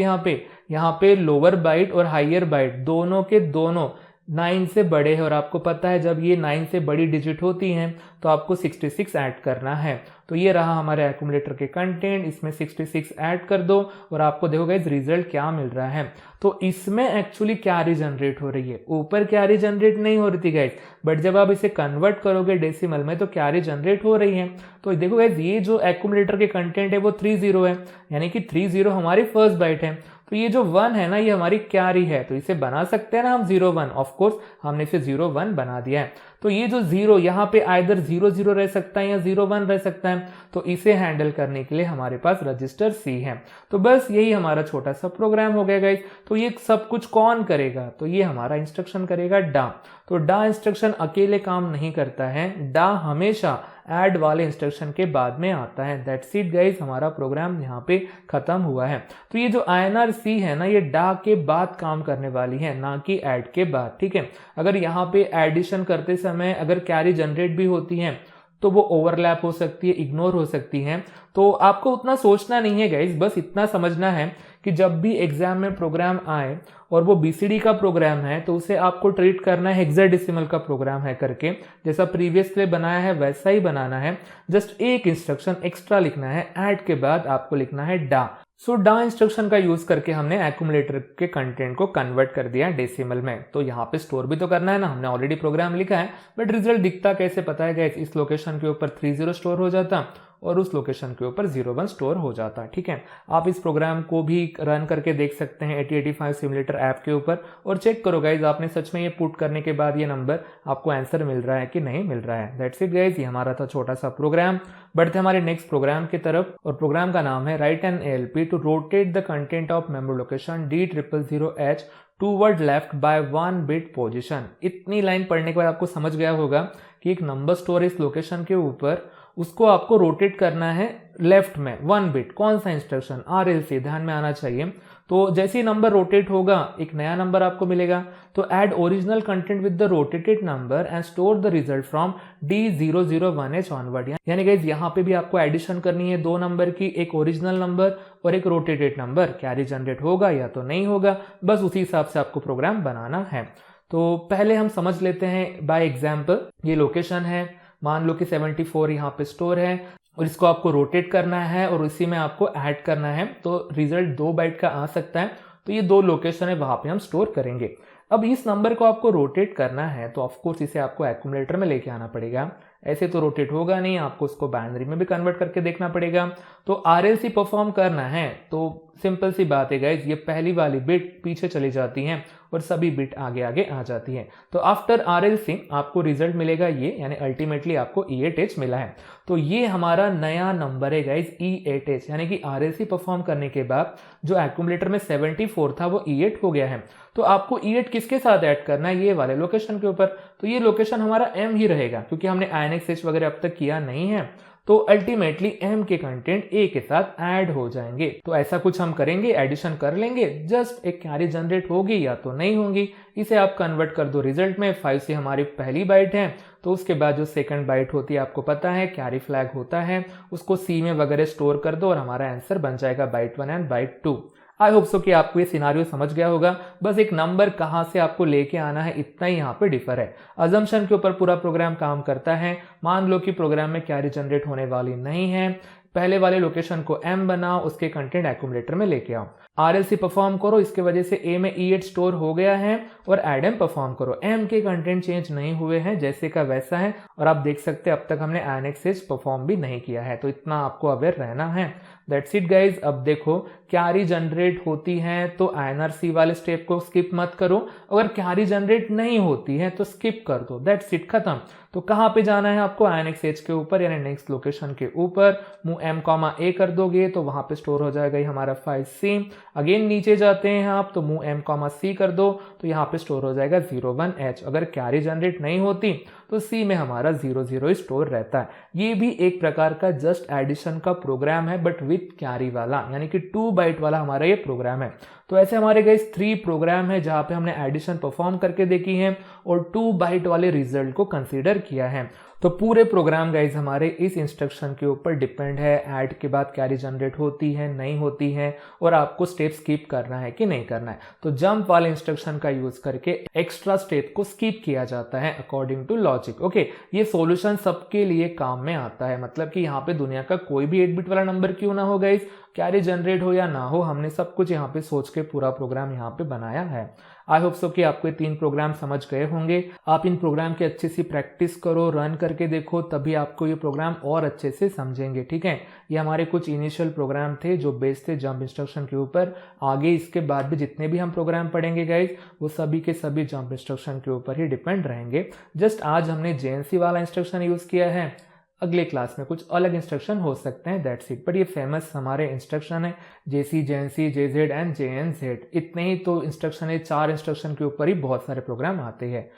यहाँ पे लोअर बाइट और हायर बाइट दोनों के दोनों 9 से बड़े हैं और आपको पता है जब ये 9 से बड़ी डिजिट होती हैं तो आपको 66 ऐड करना है। तो ये रहा हमारे एक्यूमुलेटर के कंटेंट, इसमें 66 ऐड कर दो और आपको देखो गाइस रिजल्ट क्या मिल रहा है। तो इसमें एक्चुअली कैरी जनरेट हो रही है, ऊपर कैरी जनरेट नहीं हो रही थी गाइस, बट जब आप इसे कन्वर्ट करोगे डेसिमल में तो कैरी जनरेट हो रही है। तो देखो गाइस ये जो एक्यूमुलेटर के कंटेंट है वो 30 है, यानी कि 30 हमारी फर्स्ट बाइट है। तो ये जो 1 है ना ये हमारी कैरी है, तो इसे बना सकते हैं ना हम 01। ऑफ कोर्स हमने इसे 01 बना दिया है। तो ये जो 0 यहाँ पे आइदर 00 रह सकता है या 01 रह सकता है। तो इसे हैंडल करने के लिए हमारे पास रजिस्टर C है। तो बस यही हमारा छोटा सा प्रोग्राम हो गया गाइस। तो ये सब कुछ कौन करेगा? तो ये हमारा इंस्ट्रक्शन करेगा डा। तो डा इंस्ट्रक्शन अकेले काम नहीं करता है, डा हमेशा ऐड वाले इंस्ट्रक्शन के बाद में आता है। दैट्स इट गाइस, हमारा प्रोग्राम यहाँ पे खत्म हुआ है। तो ये जो INRC है ना ये डा के बाद काम करने वाली है, ना कि ऐड के बाद, ठीक है। अगर यहाँ पे एडिशन करते समय अगर कैरी जनरेट भी होती है तो वो ओवरलैप हो सकती है, इग्नोर हो सकती है। तो आपको उतना सोचना नहीं है गाइस, बस इतना समझना है कि जब भी एग्जाम में प्रोग्राम आए और वो बीसीडी का प्रोग्राम है तो उसे आपको ट्रीट करना है हेक्साडेसिमल का प्रोग्राम है करके, जैसा प्रीवियसली बनाया है वैसा ही बनाना है। जस्ट एक इंस्ट्रक्शन एक्स्ट्रा लिखना है, ऐड के बाद आपको लिखना है डा। सो डा इंस्ट्रक्शन का यूज करके हमने एक्यूमुलेटर के कंटेंट को कन्वर्ट कर दिया डेसिमल में। तो यहाँ पे स्टोर भी तो करना है ना, हमने ऑलरेडी प्रोग्राम लिखा है, बट रिजल्ट दिखता कैसे पता है गाइस? इस लोकेशन के ऊपर 30 स्टोर हो जाता और उस लोकेशन के ऊपर 01 स्टोर हो जाता, ठीक है। आप इस प्रोग्राम को भी रन करके देख सकते हैं 8085 सिमुलेटर ऐप के ऊपर और चेक करो गाइज आपने सच में ये पुट करने के बाद ये नंबर आपको आंसर मिल रहा है कि नहीं मिल रहा है। दैट्स इट गाइज, ये हमारा था छोटा सा प्रोग्राम। बढ़ते हमारे नेक्स्ट प्रोग्राम की तरफ और प्रोग्राम का नाम है write an ALP to rotate the content of memory location D000H toward left by 1 bit position. इतनी लाइन पढ़ने के बाद आपको समझ गया होगा कि एक नंबर स्टोर इस लोकेशन के ऊपर, उसको आपको रोटेट करना है लेफ्ट में 1 बिट। कौन सा इंस्ट्रक्शन? RLC, ध्यान में आना चाहिए। तो जैसे ही नंबर रोटेट होगा एक नया नंबर आपको मिलेगा। तो add original content with the rotated number and store the result from D001H onward. यानी गाइस यहाँ पे भी आपको एडिशन करनी है 2 नंबर की, एक ओरिजिनल नंबर और एक रोटेटेड नंबर। कैरी जनरेट होगा या तो नहीं होगा, बस उसी हिसाब से आपको प्रोग्राम बनाना है। तो पहले हम समझ लेते हैं बाय एग्जाम्पल। ये लोकेशन है, मान लो कि 74 यहाँ पे स्टोर है और इसको आपको रोटेट करना है और इसी में आपको ऐड करना है। तो रिजल्ट 2 बाइट का आ सकता है। तो ये 2 लोकेशन है, वहां पे हम स्टोर करेंगे। अब इस नंबर को आपको रोटेट करना है तो ऑफकोर्स इसे आपको एक्यूमुलेटर में लेके आना पड़ेगा। ऐसे तो रोटेट होगा नहीं, आपको उसको बाइनरी में भी कन्वर्ट करके देखना पड़ेगा। तो RLC परफॉर्म करना है तो सिंपल सी बात है गाइज, ये पहली वाली बिट पीछे चली जाती है और सभी बिट आगे आगे आ जाती है। तो आफ्टर RLC आपको रिजल्ट मिलेगा ये, यानी अल्टीमेटली आपको E8H मिला है। तो ये हमारा नया नंबर है गाइज E8H, यानी कि RLC परफॉर्म करने के बाद जो एक्यूमुलेटर में 74 था वो E8 हो गया है। तो आपको E8 किसके साथ ऐड करना है? ये वाले लोकेशन के ऊपर। तो ये लोकेशन हमारा M ही रहेगा क्योंकि हमने INXH वगैरह अब तक किया नहीं है। तो अल्टीमेटली M के कंटेंट A के साथ ऐड हो जाएंगे। तो ऐसा कुछ हम करेंगे, एडिशन कर लेंगे, जस्ट एक कैरी जनरेट होगी या तो नहीं होगी। इसे आप कन्वर्ट कर दो रिजल्ट में। 5 से हमारी पहली बाइट है, तो उसके बाद जो सेकंड बाइट होती है आपको पता है कैरी फ्लैग होता है, उसको C में वगैरह स्टोर कर दो और हमारा आंसर बन जाएगा byte 1 and byte 2। I hope so कि आपको ये सिनारियो समझ गया होगा। बस एक नंबर कहाँ से आपको लेके आना है इतना ही यहाँ पे डिफर है। अजम्पशन के ऊपर पूरा प्रोग्राम काम करता है। मान लो कि प्रोग्राम में कैरी जनरेट होने वाली नहीं है, पहले वाले लोकेशन को M बनाओ, उसके कंटेंट एक्यूमुलेटर में लेके आओ, RLC परफॉर्म करो, इसके वजह से A में E8 स्टोर हो गया है, और एड M परफॉर्म करो। M के कंटेंट चेंज नहीं हुए हैं, जैसे का वैसा है, और आप देख सकते हैं अब तक हमने INXH परफॉर्म भी नहीं किया है। तो इतना आपको अवेयर रहना है। That's it guys. अब देखो कैरी जनरेट होती है तो INRC वाले स्टेप को स्किप मत करो, अगर कैरी जनरेट नहीं होती है तो स्किप कर दो। दैट्स इट, खत्म। तो कहाँ पे जाना है आपको, INX H के ऊपर यानी नेक्स्ट लोकेशन के ऊपर मूव M, A कर दोगे तो वहां पे स्टोर हो जाएगा ये हमारा फाइल C। अगेन नीचे जाते हैं आप तो मूव M, C कर दो तो यहाँ पे स्टोर हो जाएगा 01H। अगर कैरी जनरेट नहीं होती तो C में हमारा 00 स्टोर रहता है। ये भी एक प्रकार का जस्ट एडिशन का प्रोग्राम है बट विथ कैरी वाला, यानी कि 2 बाइट वाला हमारा ये प्रोग्राम है। तो ऐसे हमारे गाइस 3 प्रोग्राम है जहां पे हमने एडिशन परफॉर्म करके देखी है और 2 बाइट वाले रिजल्ट को कंसीडर किया है। तो पूरे प्रोग्राम गाइज हमारे इस इंस्ट्रक्शन के ऊपर डिपेंड है, ऐड के बाद कैरी जनरेट होती है नहीं होती है और आपको स्टेप स्किप करना है कि नहीं करना है। तो जंप वाले इंस्ट्रक्शन का यूज करके एक्स्ट्रा स्टेप को स्किप किया जाता है अकॉर्डिंग टू लॉजिक। ओके, ये सॉल्यूशन सबके लिए काम में आता है, मतलब कि यहाँ पे दुनिया का कोई भी 8 बिट वाला नंबर क्यों ना हो गाइज, कैरी जनरेट हो या ना हो, हमने सब कुछ यहाँ पे सोच के पूरा प्रोग्राम यहाँ पे बनाया है। आई होप सो कि आपको ये 3 प्रोग्राम समझ गए होंगे। आप इन प्रोग्राम की अच्छी सी प्रैक्टिस करो, रन करके देखो, तभी आपको ये प्रोग्राम और अच्छे से समझेंगे। ठीक है, ये हमारे कुछ इनिशियल प्रोग्राम थे जो बेस्ड थे जंप इंस्ट्रक्शन के ऊपर। आगे इसके बाद भी जितने भी हम प्रोग्राम पढ़ेंगे गाइज वो सभी के सभी जंप इंस्ट्रक्शन के ऊपर ही डिपेंड रहेंगे। जस्ट आज हमने JNC वाला इंस्ट्रक्शन यूज किया है, अगले क्लास में कुछ अलग इंस्ट्रक्शन हो सकते हैं, दैट्स इट। बट ये फेमस हमारे इंस्ट्रक्शन है JC, JNC, JZ and JNZ। इतने ही तो इंस्ट्रक्शन है, 4 इंस्ट्रक्शन के ऊपर ही बहुत सारे प्रोग्राम आते हैं।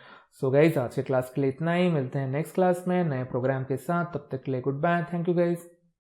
सो गाइज आज के क्लास के लिए इतना ही, मिलते हैं नेक्स्ट क्लास में नए प्रोग्राम के साथ, तब तक के लिए goodbye, thank you guys.